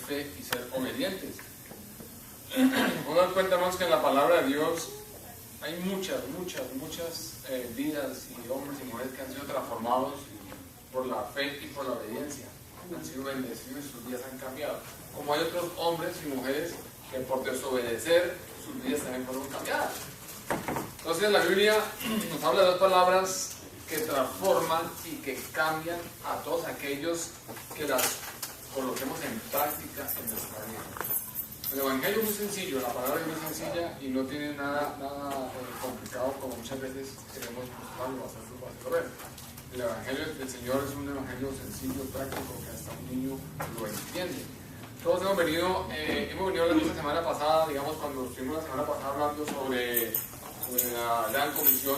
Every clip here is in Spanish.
fe y ser obedientes. Nos damos cuenta, hermanos, que en la palabra de Dios hay muchas vidas y hombres y mujeres que han sido transformados por la fe y por la obediencia. Han sido bendecidos y sus vidas han cambiado. Como hay otros hombres y mujeres que por desobedecer sus vidas también fueron cambiadas. Entonces la Biblia nos habla de dos palabras que transforman y que cambian a todos aquellos que las coloquemos en práctica en nuestra vida. El Evangelio es muy sencillo, la palabra es muy sencilla y no tiene nada complicado como muchas veces queremos buscarlo o hacerlo fácil de ver. El Evangelio del Señor es un Evangelio sencillo, práctico, que hasta un niño lo entiende. Todos hemos venido hablando la semana pasada, digamos, cuando estuvimos la semana pasada hablando sobre la Gran Comisión,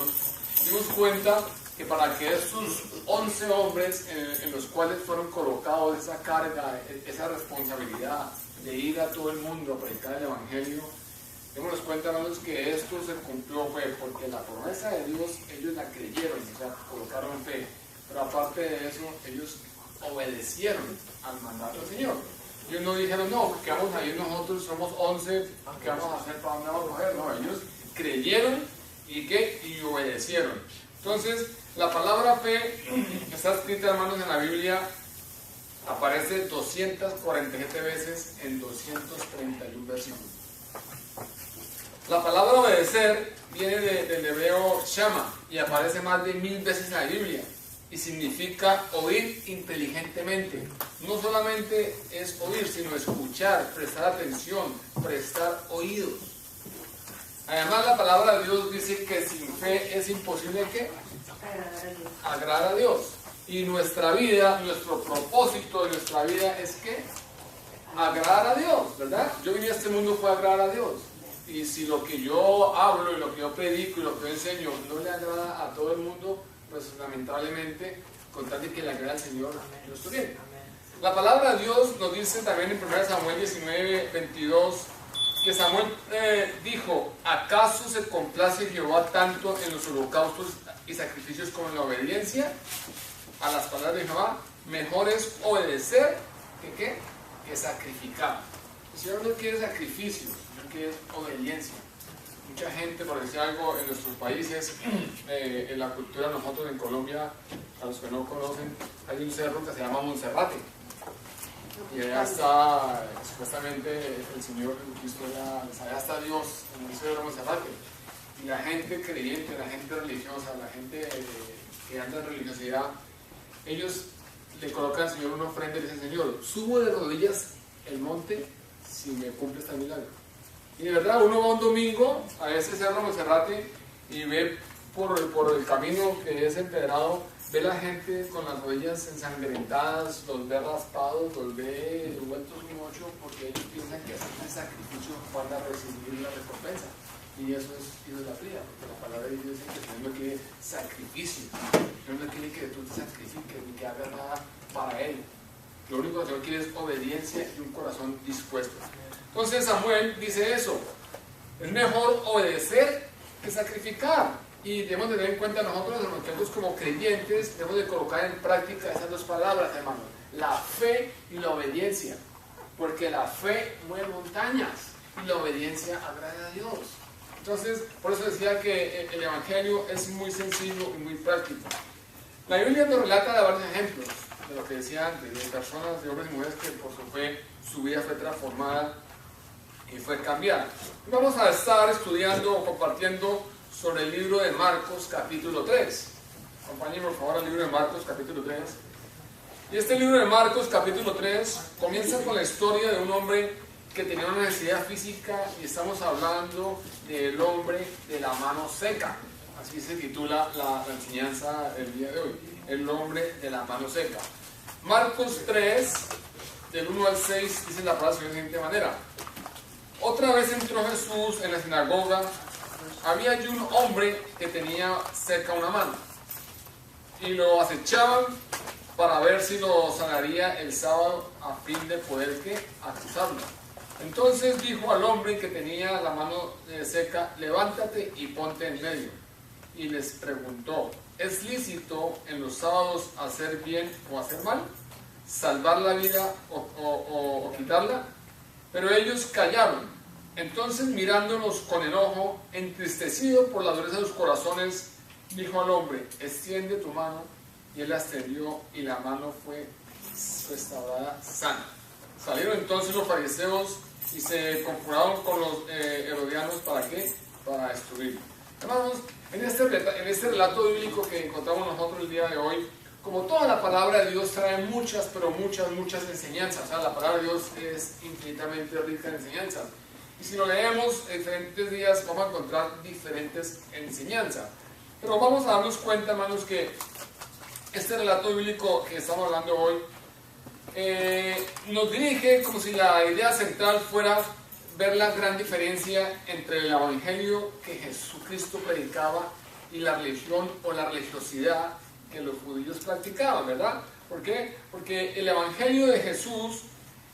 dimos cuenta que para que estos 11 hombres en los cuales fueron colocados esa carga, esa responsabilidad de ir a todo el mundo a predicar el Evangelio, démonos cuenta, hermanos, que esto se cumplió fue porque la promesa de Dios ellos la creyeron, o sea, colocaron fe, pero aparte de eso ellos obedecieron al mandato del Señor. Ellos no dijeron, no, que vamos a ir nosotros, somos 11, ¿qué vamos a hacer? ¿Para dónde vamos a coger? No, ellos creyeron y obedecieron. Entonces, la palabra fe está escrita, hermanos, en la Biblia, aparece 247 veces en 231 versículos. La palabra obedecer viene del hebreo shama y aparece más de 1000 veces en la Biblia y significa oír inteligentemente. No solamente es oír, sino escuchar, prestar atención, prestar oídos. Además, la palabra de Dios dice que sin fe es imposible ¿qué? Agradar a Dios. Y nuestra vida, nuestro propósito de nuestra vida es ¿qué? Agradar a Dios, ¿verdad? Yo vine a este mundo fue agradar a Dios. Y si lo que yo hablo y lo que yo predico y lo que yo enseño no le agrada a todo el mundo, pues lamentablemente, con tal de que le agrade al Señor, yo estoy bien. La palabra de Dios nos dice también en 1 Samuel 19, 22, que Samuel dijo, ¿acaso se complace Jehová tanto en los holocaustos y sacrificios como en la obediencia a las palabras de Jehová? Mejor es obedecer que sacrificar. El Señor no quiere sacrificios, no quiere obediencia. Mucha gente, por decir algo, en nuestros países, en la cultura nosotros en Colombia, a los que no conocen, hay un cerro que se llama Monserrate. Y allá está, supuestamente, el Señor Jesucristo, allá está Dios en el cerro de Monserrate. Y la gente creyente, la gente religiosa, la gente que anda en religiosidad, ellos le colocan al Señor una ofrenda y le dicen, Señor, subo de rodillas el monte si me cumple este milagro. Y de verdad, uno va un domingo a ese cerro Monserrate y ve por el camino que es empedrado, ve la gente con las rodillas ensangrentadas, los ve raspados, los ve vueltos un ocho, porque ellos piensan que hacer un sacrificio para recibir la recompensa. Y eso es idolatría, porque la palabra de Dios dice que el Señor no quiere sacrificio, el Señor no quiere que tú te sacrifiques ni que hagas nada para Él. Lo único que el Señor quiere es obediencia y un corazón dispuesto. Entonces Samuel dice eso, es mejor obedecer que sacrificar. Y debemos tener en cuenta nosotros como creyentes, debemos de colocar en práctica esas dos palabras, hermano, la fe y la obediencia. Porque la fe mueve montañas y la obediencia agrada a Dios. Entonces, por eso decía que el Evangelio es muy sencillo y muy práctico. La Biblia nos relata de varios ejemplos de lo que decía antes, de personas, de hombres y mujeres que por su fe, su vida fue transformada y fue cambiada. Vamos a estar estudiando o compartiendo sobre el libro de Marcos capítulo 3. Acompáñenme por favor al libro de Marcos capítulo 3. Y este libro de Marcos capítulo 3 comienza con la historia de un hombre que tenía una necesidad física y estamos hablando del hombre de la mano seca. Así se titula la enseñanza del día de hoy, el hombre de la mano seca. Marcos 3, del 1 al 6, dice la palabra de la siguiente manera. Otra vez entró Jesús en la sinagoga. Había allí un hombre que tenía seca una mano y lo acechaban para ver si lo sanaría el sábado a fin de poder acusarlo. Entonces dijo al hombre que tenía la mano seca, levántate y ponte en medio. Y les preguntó, ¿es lícito en los sábados hacer bien o hacer mal? salvar la vida o quitarla, pero ellos callaron. Entonces, mirándonos con enojo, entristecido por la dureza de sus corazones, dijo al hombre: extiende tu mano. Y él la extendió, y la mano fue restaurada sana. Salieron entonces los fariseos y se conjuraron con los herodianos. ¿Para qué? Para destruirlo. Hermanos, en este relato bíblico que encontramos nosotros el día de hoy, como toda la palabra de Dios trae muchas, pero muchas enseñanzas. O sea, la palabra de Dios es infinitamente rica en enseñanzas. Y si lo leemos en diferentes días, vamos a encontrar diferentes enseñanzas. Pero vamos a darnos cuenta, hermanos, que este relato bíblico que estamos hablando hoy nos dirige como si la idea central fuera ver la gran diferencia entre el evangelio que Jesucristo predicaba y la religión o la religiosidad que los judíos practicaban, ¿verdad? ¿Por qué? Porque el evangelio de Jesús,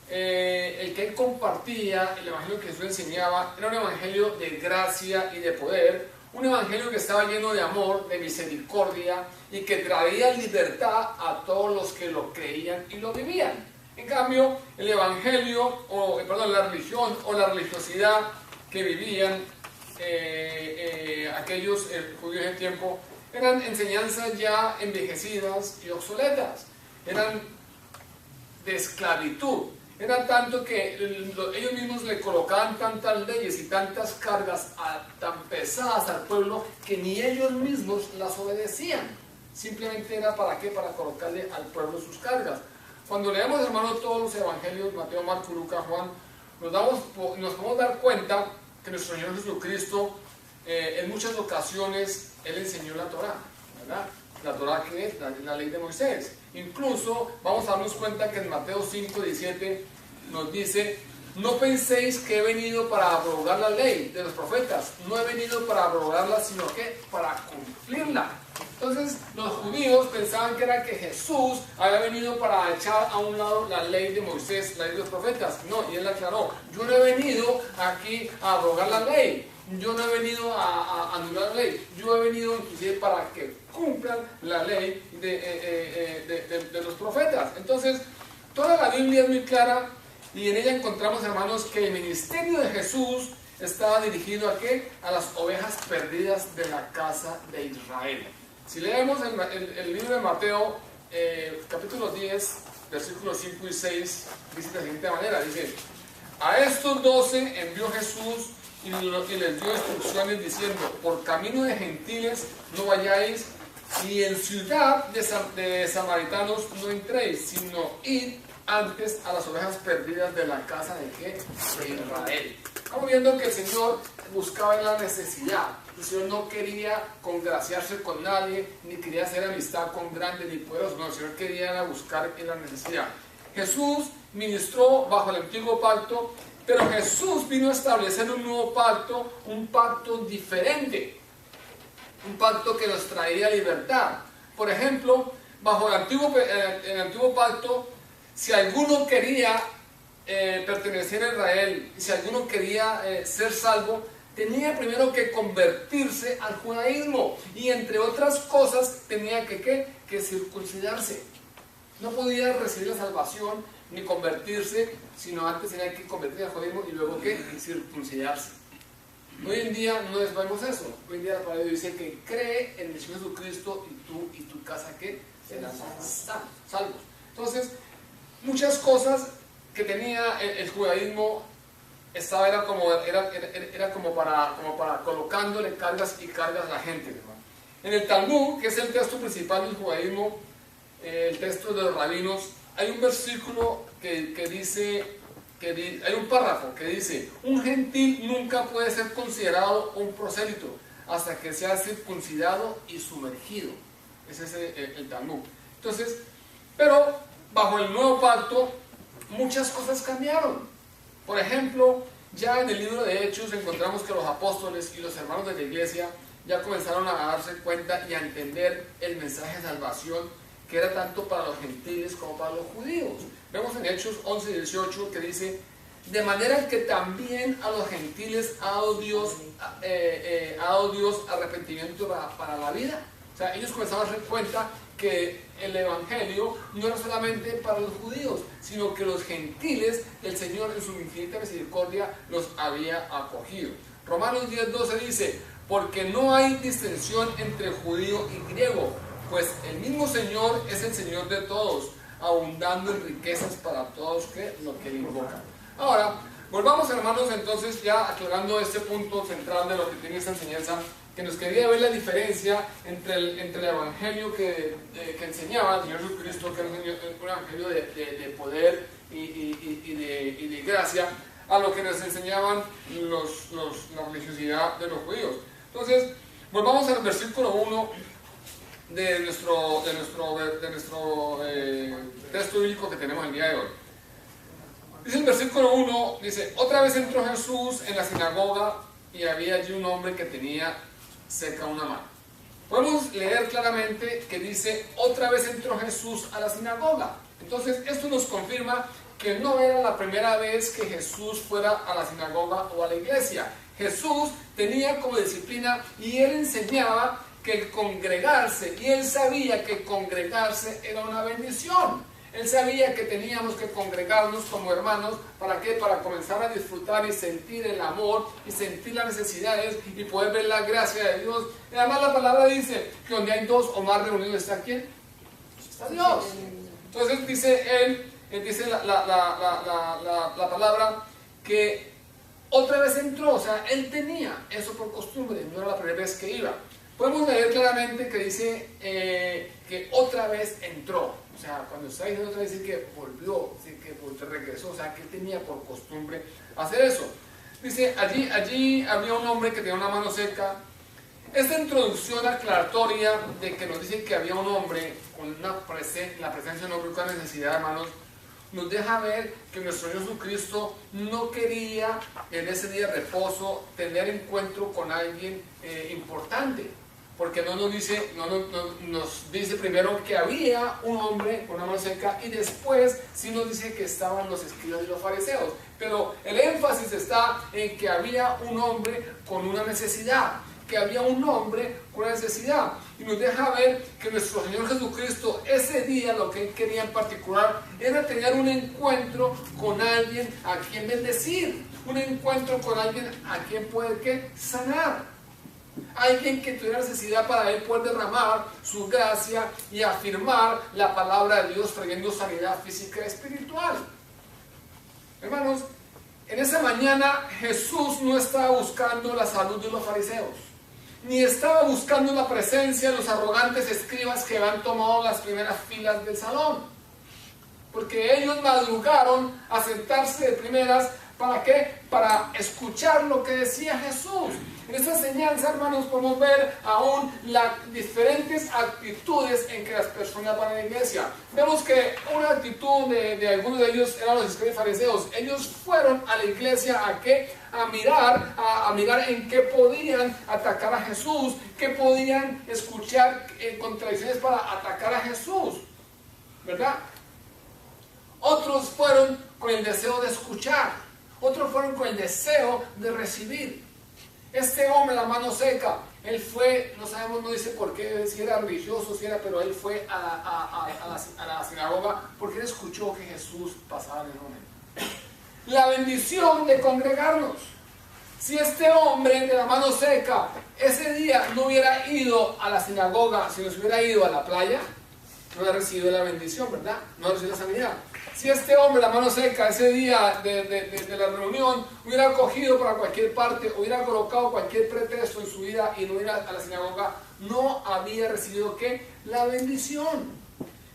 el que él compartía, el evangelio que Jesús enseñaba, era un evangelio de gracia y de poder, un evangelio que estaba lleno de amor, de misericordia y que traía libertad a todos los que lo creían y lo vivían. En cambio, el evangelio, la religión o la religiosidad que vivían aquellos judíos del tiempo, eran enseñanzas ya envejecidas y obsoletas, eran de esclavitud. Era tanto que ellos mismos le colocaban tantas leyes y tantas cargas tan pesadas al pueblo que ni ellos mismos las obedecían. Simplemente era ¿para qué? Para colocarle al pueblo sus cargas. Cuando leemos, hermano, todos los evangelios, Mateo, Marcos, Lucas, Juan, nos podemos dar cuenta que nuestro Señor Jesucristo, en muchas ocasiones, Él enseñó la Torá, ¿verdad? La Torá, que es la ley de Moisés. Incluso vamos a darnos cuenta que en Mateo 5:17 nos dice: no penséis que he venido para abrogar la ley de los profetas, no he venido para abrogarla, sino que para cumplirla. Entonces los judíos pensaban que era que Jesús había venido para echar a un lado la ley de Moisés, la ley de los profetas. No, y él aclaró: yo no he venido aquí a abrogar la ley, yo no he venido a anular la ley, yo he venido inclusive para que cumplan la ley de los profetas. Entonces, toda la Biblia es muy clara y en ella encontramos, hermanos, que el ministerio de Jesús estaba dirigido ¿a qué? A las ovejas perdidas de la casa de Israel. Si leemos el libro de Mateo, capítulo 10, versículos 5 y 6, dice de la siguiente manera: dice: a estos 12 envió Jesús y les dio instrucciones diciendo: por camino de gentiles no vayáis, y en ciudad de samaritanos no entréis, sino id antes a las ovejas perdidas de la casa de ¿qué? De Israel. Estamos viendo que el Señor buscaba en la necesidad. El Señor no quería congraciarse con nadie, ni quería hacer amistad con grandes ni poderosos. No, el Señor quería buscar en la necesidad. Jesús ministró bajo el antiguo pacto, pero Jesús vino a establecer un nuevo pacto, un pacto diferente, un pacto que nos traería libertad. Por ejemplo, bajo el antiguo pacto, si alguno quería pertenecer a Israel, si alguno quería ser salvo, tenía primero que convertirse al judaísmo y entre otras cosas tenía que circuncidarse. No podía recibir la salvación ni convertirse, sino antes tenía que convertirse al judaísmo y luego circuncidarse. Hoy en día no vemos eso. Hoy en día la palabra de Dios dice que cree en el Señor Jesucristo y tú y tu casa serán salvos. Entonces, muchas cosas que tenía el judaísmo era como para colocándole cargas y cargas a la gente, hermano. En el Talmud, que es el texto principal del judaísmo, el texto de los rabinos, hay un versículo que dice, hay un párrafo que dice: un gentil nunca puede ser considerado un prosélito hasta que sea circuncidado y sumergido. Ese es el Talmud. Entonces, pero bajo el nuevo pacto muchas cosas cambiaron. Por ejemplo, ya en el libro de Hechos encontramos que los apóstoles y los hermanos de la iglesia ya comenzaron a darse cuenta y a entender el mensaje de salvación, que era tanto para los gentiles como para los judíos. Vemos en Hechos 11 y 18 que dice: de manera que también a los gentiles ha dado Dios arrepentimiento para la vida. O sea, ellos comenzaron a darse cuenta que el evangelio no era solamente para los judíos, sino que los gentiles, el Señor en su infinita misericordia los había acogido. Romanos 10:12 dice: porque no hay distinción entre judío y griego, pues el mismo Señor es el Señor de todos, abundando en riquezas para todos lo que le invocan. Ahora, volvamos, hermanos, entonces, ya aclarando este punto central de lo que tiene esta enseñanza, que nos quería ver la diferencia entre el evangelio que enseñaba el Señor Jesucristo, que era un evangelio de poder y de gracia, a lo que nos enseñaban la religiosidad de los judíos. Entonces, volvamos al versículo 1 de nuestro texto bíblico que tenemos el día de hoy. Dice el versículo 1, dice: otra vez entró Jesús en la sinagoga y había allí un hombre que tenía seca una mano. Podemos leer claramente que dice: otra vez entró Jesús a la sinagoga. Entonces esto nos confirma que no era la primera vez que Jesús fuera a la sinagoga o a la iglesia. Jesús tenía como disciplina y él enseñaba que el congregarse, y él sabía que congregarse era una bendición. Él sabía que teníamos que congregarnos como hermanos. ¿Para qué? Para comenzar a disfrutar y sentir el amor y sentir las necesidades y poder ver la gracia de Dios. Y además la palabra dice que donde hay dos o más reunidos, ¿está quién? Está Dios. Entonces dice dice la palabra que otra vez entró, o sea, él tenía eso por costumbre, no era la primera vez que iba. Podemos leer claramente que dice que otra vez entró. O sea, cuando está diciendo otra vez, dice que volvió, dice que regresó, o sea, que tenía por costumbre hacer eso. Dice, allí había un hombre que tenía una mano seca. Esta introducción aclaratoria de que nos dice que había un hombre con la presencia de un hombre con necesidad, hermanos, nos deja ver que nuestro Señor Jesucristo no quería en ese día de reposo tener encuentro con alguien importante. Porque no nos dice primero que había un hombre con una mano seca y después sí nos dice que estaban los escribas y los fariseos. Pero el énfasis está en que había un hombre con una necesidad, que había un hombre con una necesidad. Y nos deja ver que nuestro Señor Jesucristo ese día lo que él quería en particular era tener un encuentro con alguien a quien bendecir, un encuentro con alguien a quien poder sanar. Alguien que tuviera necesidad para él poder derramar su gracia y afirmar la palabra de Dios trayendo sanidad física y espiritual. Hermanos, en esa mañana Jesús no estaba buscando la salud de los fariseos, ni estaba buscando la presencia de los arrogantes escribas que habían tomado las primeras filas del salón, porque ellos madrugaron a sentarse de primeras. ¿Para qué? Para escuchar lo que decía Jesús. En esta enseñanza, hermanos, podemos ver aún las diferentes actitudes en que las personas van a la iglesia. Vemos que una actitud de algunos de ellos eran los escribas y fariseos. Ellos fueron a la iglesia ¿a qué? A mirar en qué podían atacar a Jesús, qué podían escuchar contradicciones para atacar a Jesús, ¿verdad? Otros fueron con el deseo de escuchar. Otros fueron con el deseo de recibir. Este hombre, la mano seca, él fue, no sabemos, no dice por qué, si era religioso, pero él fue a la sinagoga porque él escuchó que Jesús pasaba en el momento. La bendición de congregarnos. Si este hombre de la mano seca ese día no hubiera ido a la sinagoga, si no se hubiera ido a la playa, no hubiera recibido la bendición, ¿verdad? No hubiera recibido la sanidad. Si este hombre, la mano seca, ese día de la reunión, hubiera cogido para cualquier parte, hubiera colocado cualquier pretexto en su vida y no hubiera a la sinagoga, no había recibido ¿qué? La bendición.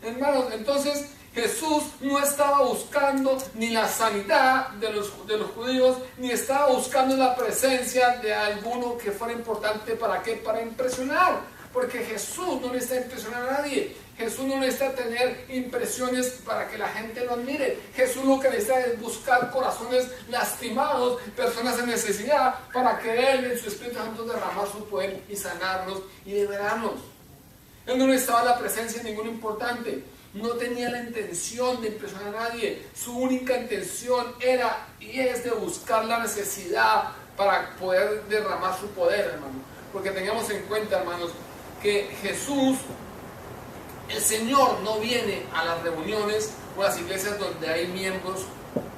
Hermanos, entonces Jesús no estaba buscando ni la sanidad de los judíos, ni estaba buscando la presencia de alguno que fuera importante. ¿Para qué? Para impresionar. Porque Jesús no necesita impresionar a nadie. Jesús no necesita tener impresiones para que la gente lo admire. Jesús lo que necesita es buscar corazones lastimados, personas en necesidad, para que Él en su Espíritu Santo derramar su poder y sanarnos y liberarnos. Él no necesitaba la presencia de ningún importante. No tenía la intención de impresionar a nadie. Su única intención era y es de buscar la necesidad para poder derramar su poder, hermano. Porque tengamos en cuenta, hermanos, que Jesús El Señor no viene a las reuniones o a las iglesias donde hay miembros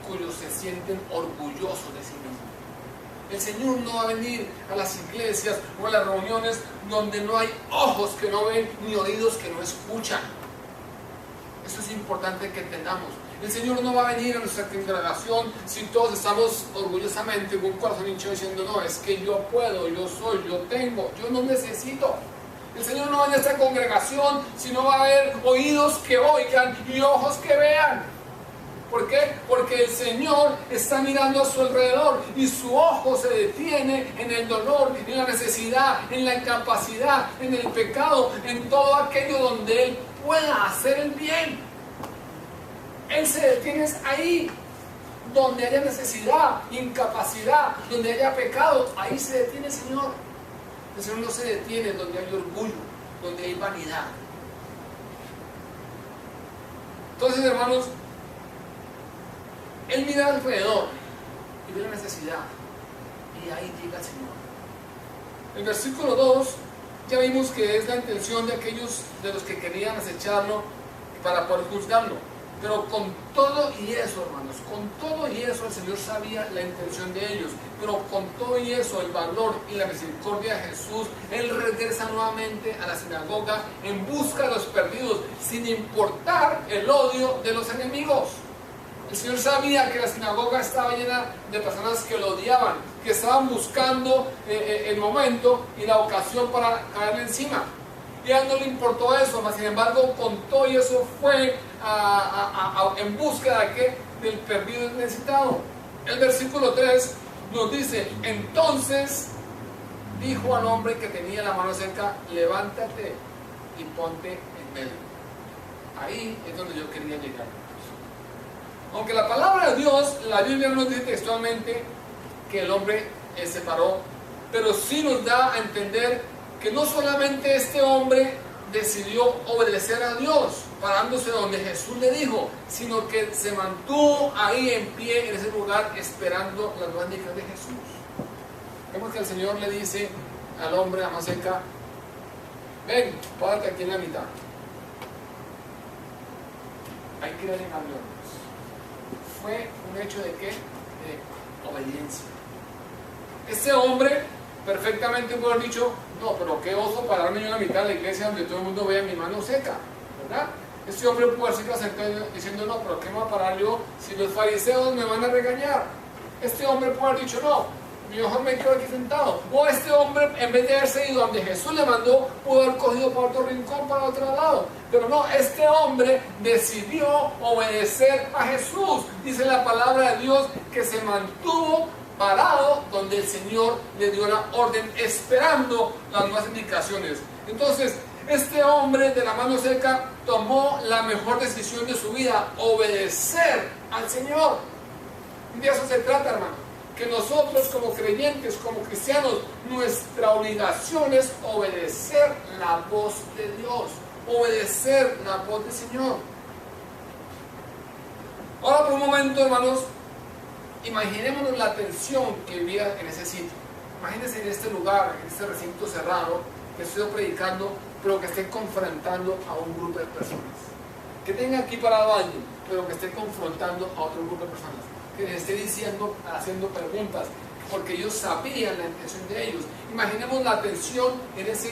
cuyos se sienten orgullosos de sí mismos. El Señor no va a venir a las iglesias o a las reuniones donde no hay ojos que no ven ni oídos que no escuchan. Eso es importante que entendamos. El Señor no va a venir a nuestra congregación si todos estamos orgullosamente con un corazón hinchado diciendo, no, es que yo puedo, yo soy, yo tengo, yo no necesito. El Señor no va a esta congregación si no va a haber oídos que oigan y ojos que vean. ¿Por qué? Porque el Señor está mirando a su alrededor y su ojo se detiene en el dolor, en la necesidad, en la incapacidad, en el pecado, en todo aquello donde Él pueda hacer el bien. Él se detiene ahí, donde haya necesidad, incapacidad, donde haya pecado, ahí se detiene el Señor. El Señor no se detiene donde hay orgullo, donde hay vanidad. Entonces, hermanos, Él mira alrededor y ve la necesidad, y ahí llega el Señor. El versículo 2 ya vimos que es la intención de aquellos de los que querían acecharlo para poder juzgarlo. Pero con todo y eso, hermanos, con todo y eso el Señor sabía la intención de ellos. Pero con todo y eso, el valor y la misericordia de Jesús, Él regresa nuevamente a la sinagoga en busca de los perdidos, sin importar el odio de los enemigos. El Señor sabía que la sinagoga estaba llena de personas que lo odiaban, que estaban buscando el momento y la ocasión para caerle encima. Y a Él no le importó eso, mas sin embargo, con todo y eso fue en búsqueda de ¿qué? Del perdido y necesitado. El versículo 3 nos dice, entonces dijo al hombre que tenía la mano seca, levántate y ponte en medio. Ahí es donde yo quería llegar. Aunque la palabra de Dios, la Biblia no nos dice textualmente que el hombre se paró, pero sí nos da a entender que no solamente este hombre decidió obedecer a Dios, parándose donde Jesús le dijo, sino que se mantuvo ahí en pie en ese lugar esperando las nuevas dictaduras de Jesús. Vemos que el Señor le dice al hombre, a mano seca, ven, párate aquí en la mitad. Hay que ir en cambio. Fue un hecho de ¿qué? De obediencia. Este hombre perfectamente puede haber dicho, no, pero qué oso pararme yo en la mitad de la iglesia donde todo el mundo vea mi mano seca, ¿verdad? Este hombre pudo haberse sentado diciendo, no, pero ¿qué me voy a parar yo si los fariseos me van a regañar? Este hombre pudo haber dicho, no, mejor me quedo aquí sentado. O este hombre, en vez de haberse ido donde Jesús le mandó, pudo haber cogido para otro rincón, para otro lado. Pero no, este hombre decidió obedecer a Jesús. Dice la palabra de Dios que se mantuvo parado donde el Señor le dio la orden, esperando las nuevas indicaciones. Entonces, este hombre de la mano seca tomó la mejor decisión de su vida, obedecer al Señor. Y de eso se trata, hermano. Que nosotros como creyentes, como cristianos, nuestra obligación es obedecer la voz de Dios, obedecer la voz del Señor. Ahora por un momento, hermanos, imaginémonos la tensión que vivía en ese sitio. Imagínense en este lugar, en este recinto cerrado, que estoy predicando, pero que esté confrontando a un grupo de personas. Que tenga aquí parado a alguien, pero que esté confrontando a otro grupo de personas. Que les esté diciendo, haciendo preguntas, porque ellos sabían la intención de ellos. Imaginemos la tensión en ese,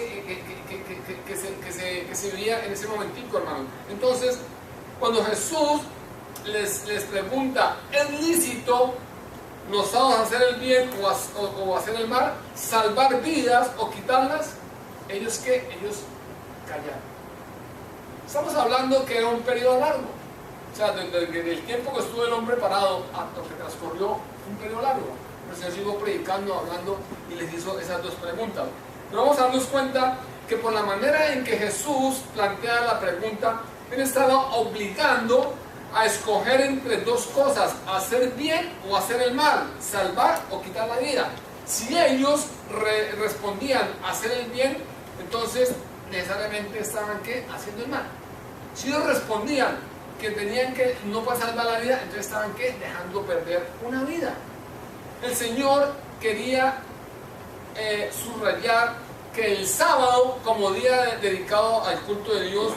que se vivía en ese momentico, hermano. Entonces, cuando Jesús les pregunta, ¿es lícito nosotros hacer el bien o hacer el mal, salvar vidas o quitarlas? ¿Ellos qué? Ellos callaron. Estamos hablando que era un periodo largo. O sea, desde el tiempo que estuvo el hombre parado hasta que transcurrió un periodo largo. El Señor siguió predicando, hablando y les hizo esas dos preguntas. Pero vamos a darnos cuenta que por la manera en que Jesús plantea la pregunta, Él estaba obligando a escoger entre dos cosas, hacer bien o hacer el mal, salvar o quitar la vida. Si ellos respondían a hacer el bien, entonces necesariamente estaban ¿qué? Haciendo el mal. Si ellos respondían que tenían que no para salvar la vida, entonces estaban ¿qué? Dejando perder una vida. El Señor quería subrayar que el sábado, como día dedicado al culto de Dios,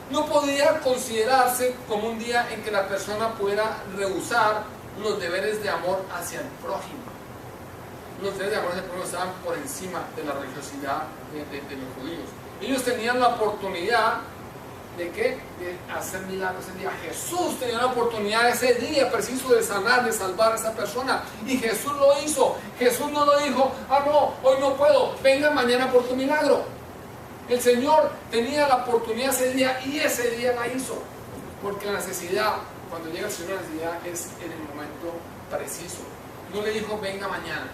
no podía considerarse como un día en que la persona pudiera rehusar los deberes de amor hacia el prójimo. Los deberes de amor hacia el prójimo estaban por encima de la religiosidad de los judíos. Ellos tenían la oportunidad ¿de qué? De hacer milagros ese día. Jesús tenía la oportunidad ese día preciso de sanar, de salvar a esa persona. Y Jesús lo hizo. Jesús no lo dijo, no, hoy no puedo, venga mañana por tu milagro. El Señor tenía la oportunidad ese día y ese día la hizo. Porque la necesidad, cuando llega el Señor, la necesidad es en el momento preciso. No le dijo, venga mañana.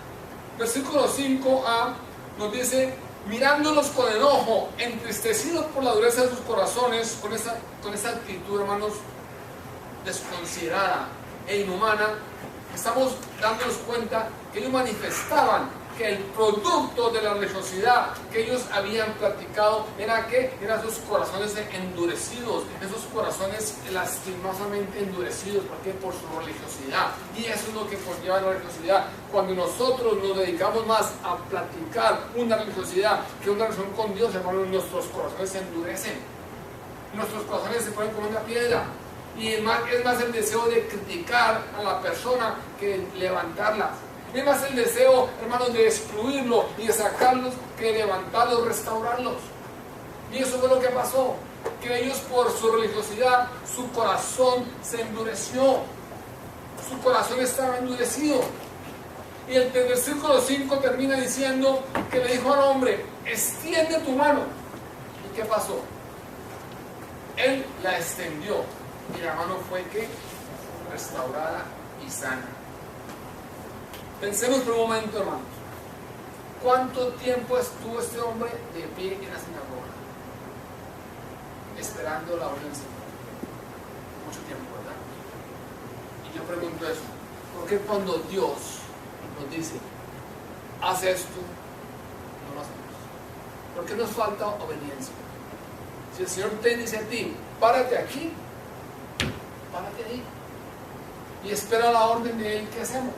Versículo 5a nos dice, mirándolos con enojo, entristecidos por la dureza de sus corazones, con esa actitud, hermanos, desconsiderada e inhumana, estamos dándonos cuenta que ellos manifestaban que el producto de la religiosidad que ellos habían practicado era que eran sus corazones endurecidos, esos corazones lastimosamente endurecidos. ¿Por qué? Por su religiosidad. Y eso es lo que conlleva la religiosidad. Cuando nosotros nos dedicamos más a practicar una religiosidad que una relación con Dios, hermanos, nuestros corazones se endurecen, nuestros corazones se ponen como una piedra. Y es más el deseo de criticar a la persona que levantarla. Es más el deseo, hermanos, de excluirlo y de sacarlos que de levantarlos, restaurarlos. Y eso fue lo que pasó, que ellos por su religiosidad, su corazón se endureció. Su corazón estaba endurecido. Y el versículo 5 termina diciendo que le dijo al hombre, extiende tu mano. ¿Y qué pasó? Él la extendió y la mano fue ¿qué? Restaurada y sana. Pensemos por un momento, hermanos. ¿Cuánto tiempo estuvo este hombre de pie en la sinagoga? Esperando la orden del Señor. Mucho tiempo, ¿verdad? Y yo pregunto eso. ¿Por qué cuando Dios nos dice, haz esto, no lo hacemos? ¿Por qué nos falta obediencia? Si el Señor te dice a ti, párate aquí, párate ahí. Y espera la orden de Él, ¿qué hacemos?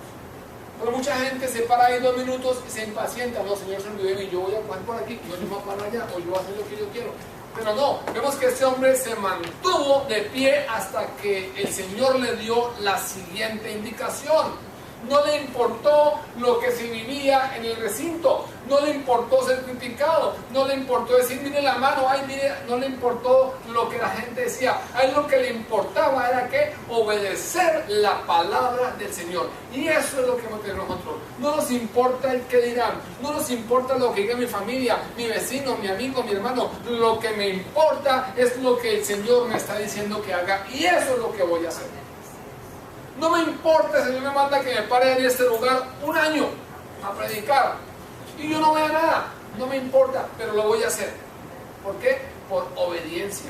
Pero mucha gente se para ahí 2 minutos y se impacienta. No, Señor, se olvidó y yo voy a coger por aquí, yo no voy para allá, o yo voy a hacer lo que yo quiero. Pero no, vemos que este hombre se mantuvo de pie hasta que el Señor le dio la siguiente indicación. No le importó lo que se vivía en el recinto, no le importó ser criticado, no le importó decir, mire la mano, ay, mire, no le importó lo que la gente decía. A él lo que le importaba era que obedecer la palabra del Señor. Y eso es lo que hemos tenido nosotros. No nos importa el que dirán, no nos importa lo que diga mi familia, mi vecino, mi amigo, mi hermano. Lo que me importa es lo que el Señor me está diciendo que haga, y eso es lo que voy a hacer. No me importa, el Señor me manda que me pare en este lugar 1 año a predicar y yo no vea nada, no me importa, pero lo voy a hacer. ¿Por qué? Por obediencia.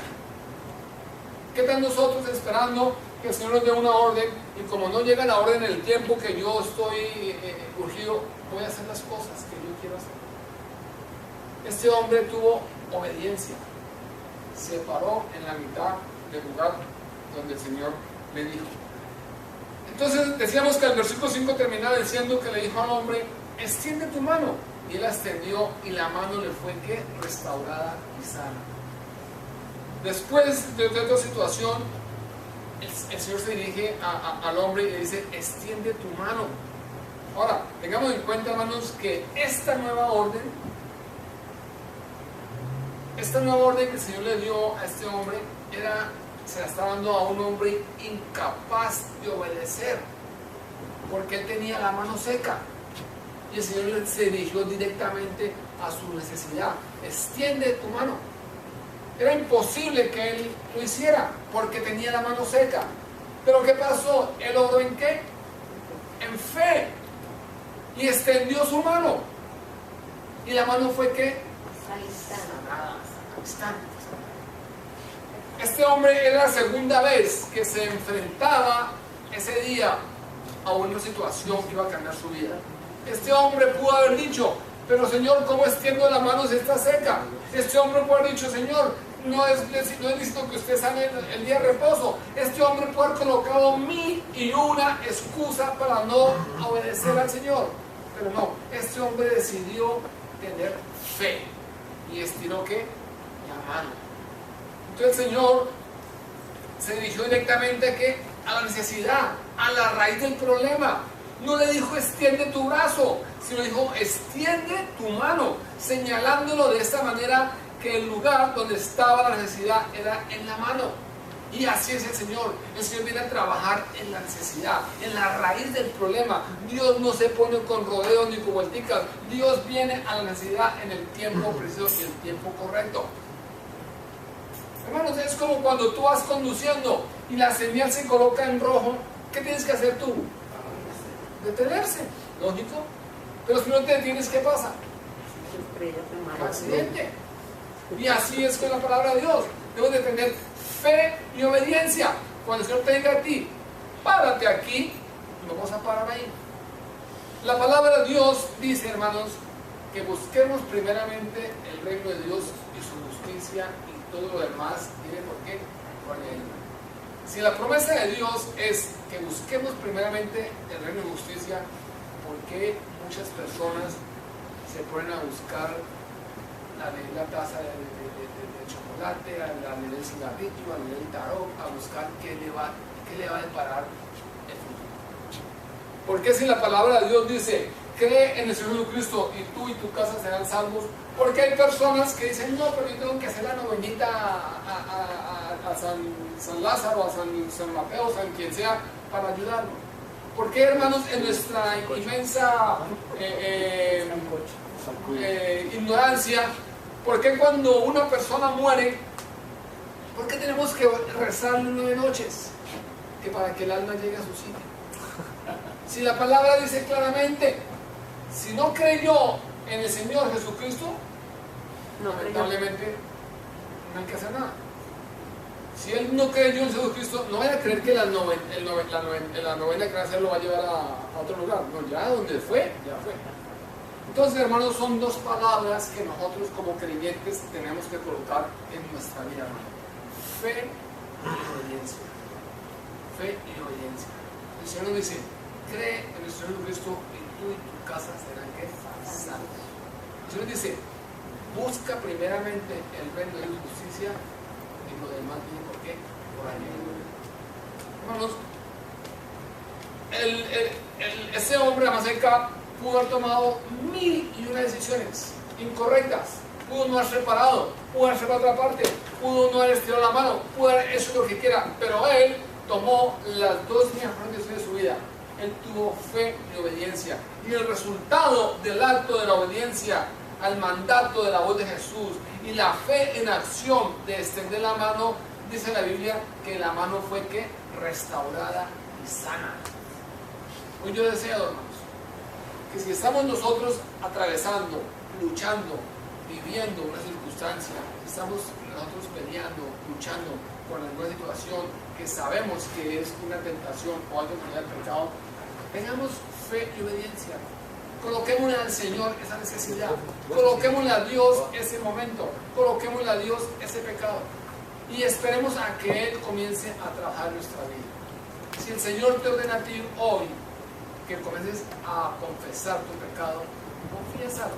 ¿Qué tal nosotros esperando que el Señor nos dé una orden y como no llega la orden en el tiempo que yo estoy urgido, voy a hacer las cosas que yo quiero hacer? Este hombre tuvo obediencia, se paró en la mitad del lugar donde el Señor le dijo. Entonces decíamos que el versículo 5 terminaba diciendo que le dijo al hombre, extiende tu mano. Y él la extendió y la mano le fue ¿qué? Restaurada y sana. Después de otra situación, el Señor se dirige al hombre y le dice, extiende tu mano. Ahora, tengamos en cuenta, hermanos, que esta nueva orden que el Señor le dio a este hombre se la está dando a un hombre incapaz de obedecer, porque él tenía la mano seca. Y el Señor se dirigió directamente a su necesidad. Extiende tu mano. Era imposible que él lo hiciera, porque tenía la mano seca. Pero ¿qué pasó? Él obró ¿en qué? En fe. Y extendió su mano. Y la mano fue ¿qué? Sanada. Al instante. Este hombre era la segunda vez que se enfrentaba ese día a una situación que iba a cambiar su vida. Este hombre pudo haber dicho, pero Señor, ¿cómo extiendo la mano si está seca? Este hombre pudo haber dicho, Señor, no es lícito que usted sane el día de reposo. Este hombre pudo haber colocado 1001 excusa para no obedecer al Señor. Pero no, este hombre decidió tener fe y estiró ¿qué? La mano. Entonces el Señor se dirigió directamente a la necesidad, a la raíz del problema. No le dijo extiende tu brazo, sino dijo extiende tu mano, señalándolo de esta manera que el lugar donde estaba la necesidad era en la mano. Y así es el Señor. El Señor viene a trabajar en la necesidad, en la raíz del problema. Dios no se pone con rodeos ni con vuelticas. Dios viene a la necesidad en el tiempo preciso y el tiempo correcto. Hermanos, es como cuando tú vas conduciendo y la señal se coloca en rojo. ¿Qué tienes que hacer tú? Detenerse, lógico. Pero si no te detienes, ¿qué pasa? Accidente. Y así es con la palabra de Dios. Debes de tener fe y obediencia. Cuando el Señor te diga a ti, párate aquí, no vamos a parar ahí. La palabra de Dios dice, hermanos, que busquemos primeramente el reino de Dios y su justicia, y todo lo demás tiene por qué por añadidura. Si la promesa de Dios es que busquemos primeramente el reino de justicia, ¿por qué muchas personas se ponen a buscar la taza de chocolate, a leer el cigarrillo, a leer el tarot, a buscar qué le va a deparar el futuro? Porque si la palabra de Dios dice cree en el Señor Jesucristo y tú y tu casa serán salvos, porque hay personas que dicen no, pero yo tengo que hacer la novenita a San Lázaro, a San Mateo, San quien sea, para ayudarnos? ¿Por qué, hermanos, en nuestra inmensa ignorancia, por qué cuando una persona muere, por qué tenemos que rezar 9 noches? Que para que el alma llegue a su sitio. Si la palabra dice claramente, si no creyó en el Señor Jesucristo, lamentablemente no hay que hacer nada. Si él no creyó en Jesucristo, no vaya a creer que la novena que va a hacer lo va a llevar a otro lugar. No, ya donde fue, ya fue. Entonces, hermanos, son dos palabras que nosotros como creyentes tenemos que colocar en nuestra vida, hermano. Fe y obediencia. Fe y obediencia. El Señor nos dice, cree en el Señor Jesucristo y tú y tu casa serán salvos. El Señor dice, busca primeramente el reino de Dios y justicia, y lo demás viene por qué, por añadidura. Hermanos, ese hombre de Amaseca pudo haber tomado 1001 decisiones incorrectas, pudo no haber reparado, pudo haber reparado otra parte, pudo no haber estirado la mano, pudo haber hecho lo que quiera, pero él tomó las dos mejores decisiones de su vida. Él tuvo fe y obediencia, y el resultado del acto de la obediencia al mandato de la voz de Jesús y la fe en acción de extender la mano, dice la Biblia que la mano fue que restaurada y sana. Hoy yo deseo, hermanos, que si estamos nosotros atravesando, luchando, viviendo una circunstancia, estamos nosotros peleando, luchando con alguna situación que sabemos que es una tentación o algo que del pecado, tengamos fe y obediencia. Coloquémosle al Señor esa necesidad, coloquémosle a Dios ese momento, coloquémosle a Dios ese pecado y esperemos a que Él comience a trabajar nuestra vida. Si el Señor te ordena a ti hoy que comiences a confesar tu pecado, confiésalo.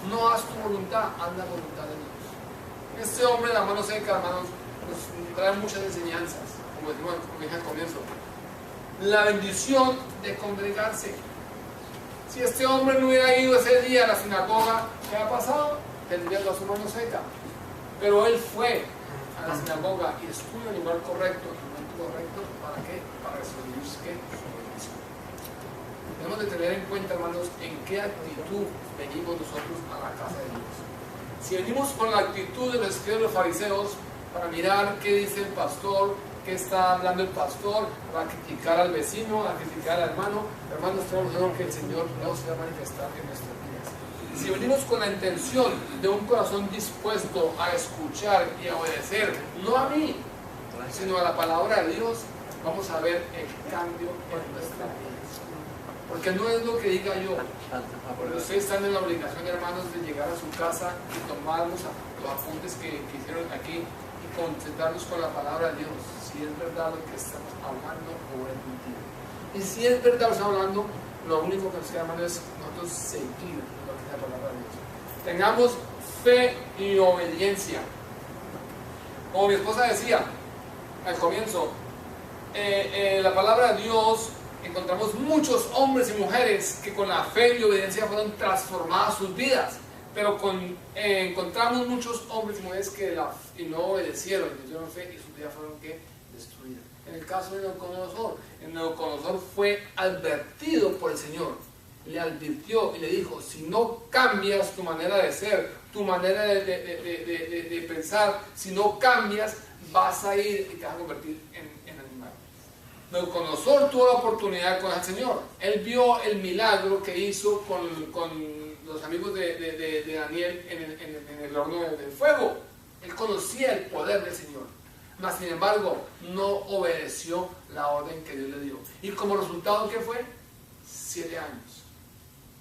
No haz tu voluntad, haz la voluntad de Dios. Este hombre de la mano seca, hermanos, nos trae muchas enseñanzas, como dije al comienzo. La bendición de congregarse. Si este hombre no hubiera ido ese día a la sinagoga, ¿qué ha pasado? Tendría toda su mano seca. Pero él fue a la sinagoga y estuvo en el lugar correcto, en el momento correcto, ¿para qué? Para recibir su bendición. Tenemos de tener en cuenta, hermanos, en qué actitud venimos nosotros a la casa de Dios. Si venimos con la actitud de los escribas de los fariseos, para mirar qué dice el pastor, qué está hablando el pastor, para criticar al vecino, a criticar al hermano, hermanos, tenemos que el Señor no se va a manifestar en nuestras vidas. Si venimos con la intención de un corazón dispuesto a escuchar y a obedecer, no a mí, sino a la palabra de Dios, vamos a ver el cambio en nuestra vida. Porque no es lo que diga yo, porque ustedes están en la obligación, hermanos, de llegar a su casa y tomar los apuntes que hicieron aquí y concentrarnos con la palabra de Dios, si es verdad lo que estamos hablando o es mentira. Y si es verdad lo que estamos hablando, lo único que nos queda, hermanos, es nosotros seguir lo que es la palabra de Dios. Tengamos fe y obediencia. Como mi esposa decía al comienzo, la palabra de Dios, encontramos muchos hombres y mujeres que con la fe y obediencia fueron transformadas sus vidas, pero encontramos muchos hombres y mujeres que no obedecieron, no tuvieron fe y sus vidas fueron destruidas. En el caso de Nabucodonosor fue advertido por el Señor, le advirtió y le dijo: si no cambias tu manera de ser, tu manera de pensar, si no cambias, vas a ir y te vas a convertir en animal. Nabucodonosor tuvo la oportunidad con el Señor. Él vio el milagro que hizo con los amigos de Daniel en el horno del fuego. Él conocía el poder del Señor, mas sin embargo no obedeció la orden que Dios le dio. Y como resultado, ¿qué fue? 7 años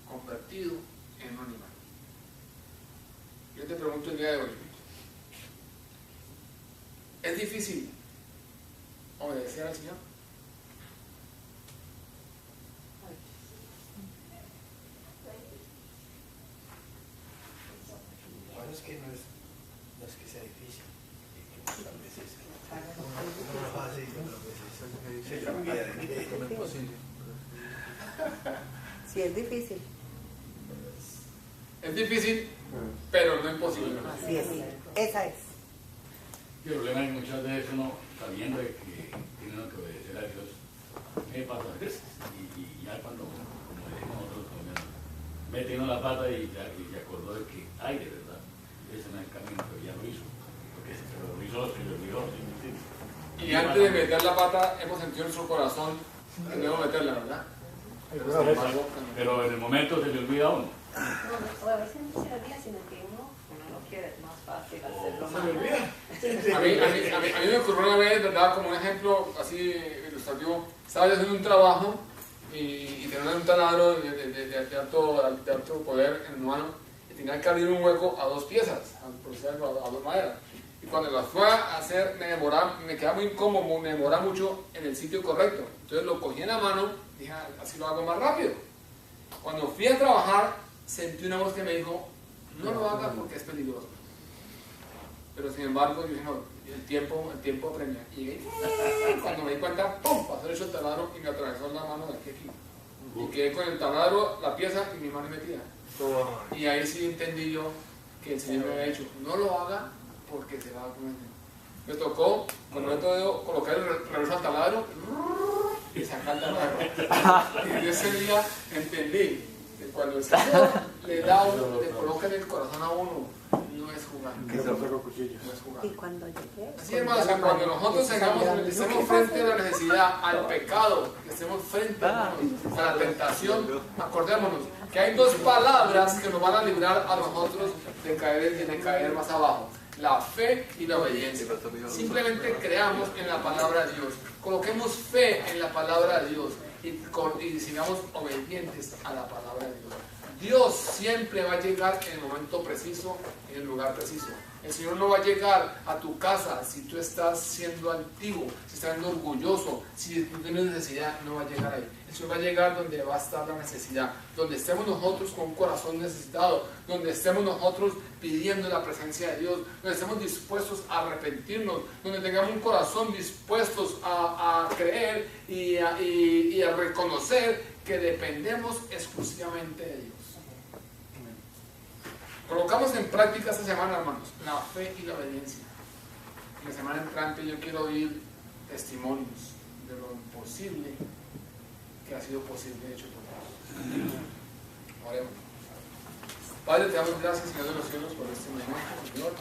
convertido en un animal. Yo te pregunto el día de hoy, ¿es difícil obedecer al Señor? Bueno, es que no es que sea difícil, a veces es fácil, a veces se cambia de que no es posible. Sí, es difícil. Es difícil, pero no imposible. Así es, esa es. El problema es que muchas veces uno, sabiendo de que tiene uno que obedecer a Dios, ¿qué pasa a veces? Y ya cuando, como decimos nosotros, mete uno la pata y se acordó de que, ay, de verdad, ese no es el camino, pero ya lo hizo. Porque se lo hizo, se lo olvidó, ¿sí me entiendes? Y antes de meter la pata, hemos sentido en su corazón que debemos meterla, ¿verdad? Pero en el momento se le olvida a uno. O a veces no se olvida, sino que uno lo quiere más fácil hacerlo Se me olvida. A mí me ocurrió una vez, ¿verdad? Como un ejemplo así ilustrativo. Estaba yo haciendo un trabajo y tenía un taladro de alto poder en mano y tenía que abrir un hueco a 2 piezas, por decirlo, a 2 maderas. Y cuando las fue a hacer, me quedaba muy incómodo, me demoraba mucho en el sitio correcto. Entonces lo cogí en la mano y dije: así lo hago más rápido. Cuando fui a trabajar, sentí una voz que me dijo: no lo hagas porque es peligroso. Pero sin embargo, yo dije: no, el tiempo apremia. Y llegué, cuando me di cuenta, ¡pum!, pasó el taladro y me atravesó la mano de aquí a aquí. Y quedé con el taladro, la pieza y mi mano metida. Y ahí sí entendí yo que el Señor me había dicho: no lo haga porque se va a comer. Me tocó, cuando me tocó colocar el reverso al taladro y sacar el taladro. Y desde ese día entendí que cuando el Señor le coloca en el corazón a uno, no es jugar. No es jugar. Y cuando llegue. Así, hermanos, cuando nosotros estemos frente a la necesidad, al pecado, que estemos frente, hermanos, a la tentación, acordémonos que hay 2 palabras que nos van a librar a nosotros de caer más abajo: la fe y la obediencia. Simplemente creamos en la palabra de Dios, coloquemos fe en la palabra de Dios y sigamos obedientes a la palabra de Dios. Dios siempre va a llegar en el momento preciso, en el lugar preciso. El Señor no va a llegar a tu casa si tú estás siendo altivo, si estás siendo orgulloso, si tú tienes necesidad, no va a llegar ahí. El Señor va a llegar donde va a estar la necesidad, donde estemos nosotros con un corazón necesitado, donde estemos nosotros pidiendo la presencia de Dios, donde estemos dispuestos a arrepentirnos, donde tengamos un corazón dispuestos a creer y a reconocer que dependemos exclusivamente de Dios. Colocamos en práctica esta semana, hermanos, la fe y la obediencia. La semana entrante yo quiero oír testimonios de lo imposible que ha sido posible hecho por Dios. Oremos. Padre, te damos gracias, Señor de los cielos, por este momento, Señor.